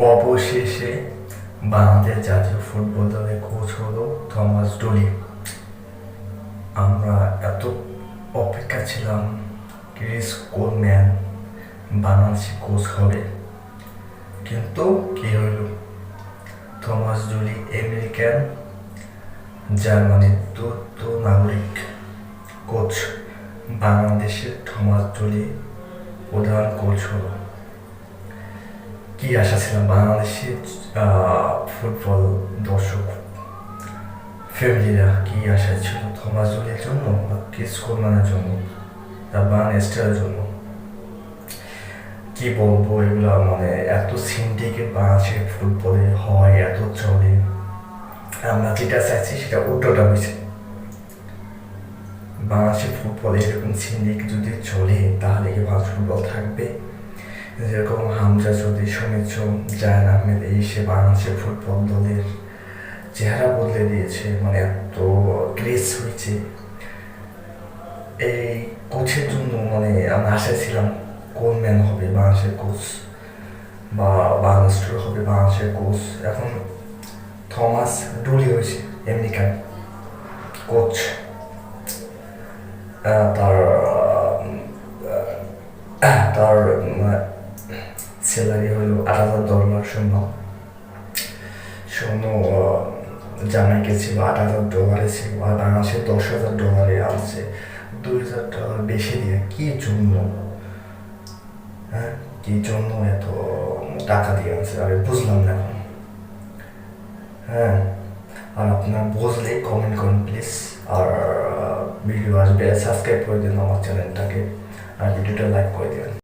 অবশেষে বাংলাদেশ জাতীয় ফুটবল দলের কোচ হলো থমাস ডুলি। আমরা এত অপেক্ষা ছিলাম ক্রিস কোলম্যান বাংলাদেশি কোচ হবে, কিন্তু কি হইল? থমাস ডুলি আমেরিকান জার্মানির দ্বৈত নাগরিক কোচ, বাংলাদেশের থমাস ডুলি প্রধান কোচ হলো। কি আশা ছিল বাংলাদেশের ফুটবল দর্শক ফ্যামিলিরা, কি আশা ছিল থমাস ডুলির জন্য বা ক্রিস কোলম্যানের জন্য, বাংলাদেশ স্টারের জন্য? কি বলবো এগুলো, মানে এত সিন্ডিকেট বাংলাদেশের ফুটবলে হয়, এত চলে। আমরা যেটা চাইছি সেটা উল্টোটা হয়েছে। বাংলাদেশের ফুটবলে এরকম সিন্ডিকেট যদি চলে তাহলে কি বাংলাদেশ ফুটবল থাকবে? যেরকম হামজা চৌধুরী, সুমিত সোম, জায়ান আহমেদ এসে বাংলাদেশের ফুটবল দলের চেহারা বদলে দিয়েছে, মানে এত গ্রেস হয়েছে। এই কোচের জন্য মানে আমরা আশায় ছিলাম কোলম্যান হবে বাংলাদেশের কোচ বা বাংলাদেশ হবে বাংলাদেশের কোচ। এখন থমাস ডুলি হয়েছে আমেরিকান কোচ। তার তার স্যালারি হলো $8,000 শূন্য শূন্য জামাইকে ছিল $8,000 ছিল, আর বাংলাদেশে $10,000 আছে। $2,000 বেশি দিয়ে কি জন্য? হ্যাঁ, কি জন্য এত টাকা দিয়ে আছে? আমি বুঝলাম না এখন। হ্যাঁ, আর আপনার বুঝলে কমেন্ট করুন প্লিজ। আর ভিডিও আসবে, সাবস্ক্রাইব করে দিন আমার চ্যানেলটাকে, আর ভিডিওটা লাইক করে দিন।